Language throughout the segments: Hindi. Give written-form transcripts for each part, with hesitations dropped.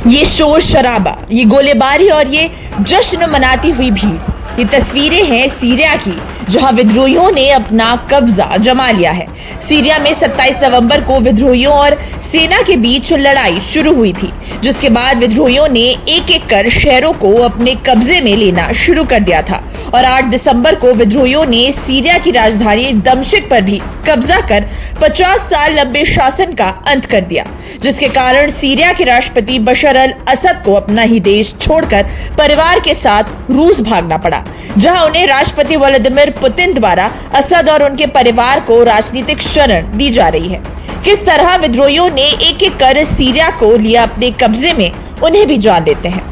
ये शोर शराबा, ये गोलीबारी और ये जश्न मनाती हुई भीड़, ये तस्वीरें हैं सीरिया की, जहां विद्रोहियों ने अपना कब्जा जमा लिया है। सीरिया में 27 नवंबर को विद्रोहियों और सेना के बीच लड़ाई शुरू हुई थी, जिसके बाद विद्रोहियों ने एक एक कर शहरों को अपने कब्जे में लेना शुरू कर दिया था और 8 दिसंबर को विद्रोहियों ने सीरिया की राजधानी दमिश्क पर भी कब्जा कर 50 साल लंबे शासन का अंत कर दिया, जिसके कारण सीरिया के राष्ट्रपति बशर अल असद को अपना ही देश छोड़कर परिवार के साथ रूस भागना पड़ा, जहां उन्हें राष्ट्रपति व्लादिमीर पुतिन द्वारा असद और उनके परिवार को राजनीतिक शरण दी जा रही है। किस तरह विद्रोहियों ने एक एक कर सीरिया को लिया अपने कब्जे में, उन्हें भी जान लेते हैं।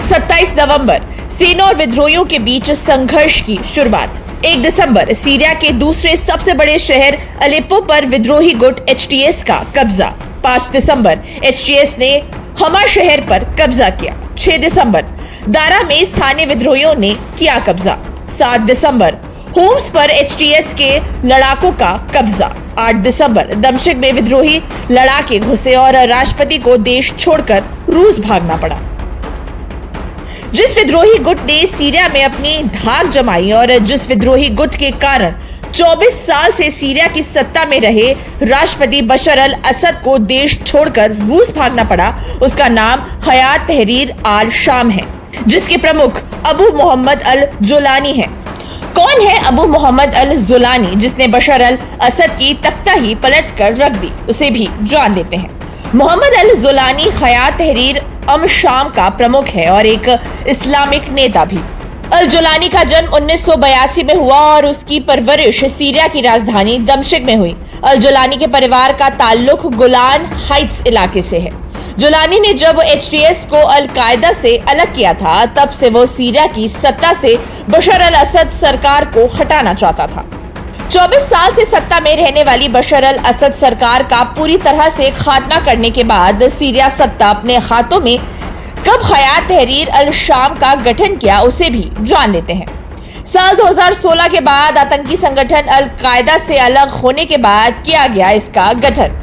27 नवंबर सेना और विद्रोहियों के बीच संघर्ष की शुरुआत। 1 दिसंबर सीरिया के दूसरे सबसे बड़े शहर अलेप्पो पर विद्रोही गुट एचटीएस का कब्जा। 5 दिसंबर एचटीएस ने हमा शहर पर कब्जा किया। 6 दिसंबर दारा में स्थानीय विद्रोहियों ने किया कब्जा। 7 दिसंबर होम्स पर एचटीएस के लड़ाकों का कब्जा। 8 दिसंबर दमिश्क में विद्रोही लड़ाके घुसे और राष्ट्रपति को देश छोड़कर रूस भागना पड़ा। जिस विद्रोही गुट ने सीरिया में अपनी धाक जमाई और जिस विद्रोही गुट के कारण 24 साल से सीरिया की सत्ता में रहे राष्ट्रपति बशर अल असद को देश छोड़कर रूस भागना पड़ा, उसका नाम हयात तहरीर आल शाम है, जिसके प्रमुख अबू मोहम्मद अल जुलानी है। कौन है अबू मोहम्मद अल जुलानी, जिसने बशर अल असद की तख्ता ही पलट कर रख दी, उसे भी जान लेते हैं। मोहम्मद अल जुलानी हयात तहरीर अम शाम का प्रमुख है और एक इस्लामिक नेता भी। अल जुलानी का जन्म 1982 में हुआ और उसकी परवरिश सीरिया की राजधानी दमिश्क में हुई। अल जुलानी के परिवार का ताल्लुक गोलान हाइट्स इलाके से है। जुलानी ने जब एचटीएस को अल कायदा से अलग किया था, तब से वो सीरिया की सत्ता से बशर अल असद सरकार को हटाना चाहता था। 24 साल से सत्ता में रहने वाली बशर अल असद सरकार का पूरी तरह से खात्मा करने के बाद सीरिया सत्ता अपने हाथों में कब हयात तहरीर अल शाम का गठन किया, उसे भी जान लेते हैं। साल 2016 के बाद आतंकी संगठन अल कायदा से अलग होने के बाद किया गया इसका गठन।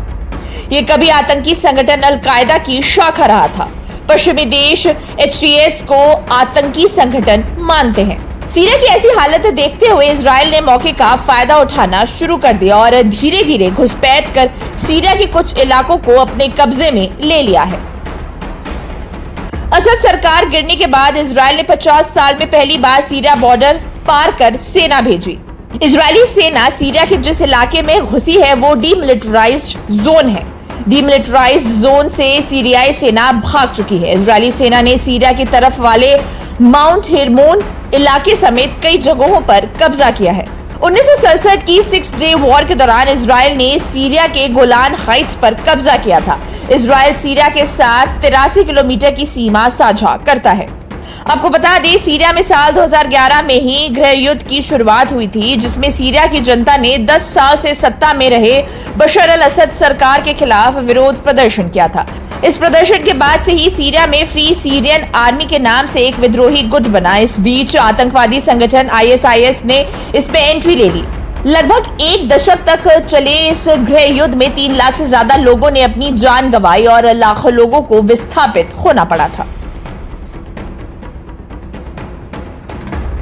ये कभी आतंकी संगठन अल कायदा की शाखा रहा था। पश्चिमी देश एचटीएस को आतंकी संगठन मानते हैं। सीरिया की ऐसी हालत देखते हुए इजराइल ने मौके का फायदा उठाना शुरू कर दिया और धीरे धीरे घुसपैठ कर सीरिया के कुछ इलाकों को अपने कब्जे में ले लिया है। असद सरकार गिरने के बाद इजराइल ने 50 साल में पहली बार सीरिया बॉर्डर पार कर सेना भेजी। इजरायली सेना सीरिया के जिस इलाके में घुसी है वो डीमिलिटराइज्ड जोन है। डीमिलिटराइज्ड जोन से सीरियाई सेना भाग चुकी है। इजरायली सेना ने सीरिया की तरफ वाले माउंट हेरमोन इलाके समेत कई जगहों पर कब्जा किया है। 1967 की 6 डे वॉर के दौरान इजराइल ने सीरिया के गोलान हाइट्स पर कब्जा किया था। इजराइल सीरिया के साथ 83 किलोमीटर की सीमा साझा करता है। आपको बता दें, सीरिया में साल 2011 में ही गृह युद्ध की शुरुआत हुई थी, जिसमें सीरिया की जनता ने 10 साल से सत्ता में रहे बशर अल असद सरकार के खिलाफ विरोध प्रदर्शन किया था। इस प्रदर्शन के बाद से ही सीरिया में फ्री सीरियन आर्मी के नाम से एक विद्रोही गुट बना। इस बीच आतंकवादी संगठन आईएसआईएस ने इसमें एंट्री ले ली। लगभग 1 दशक तक चले इस गृह युद्ध में 3 लाख से ज्यादा लोगों ने अपनी जान गंवाई और लाखों लोगों को विस्थापित होना पड़ा था।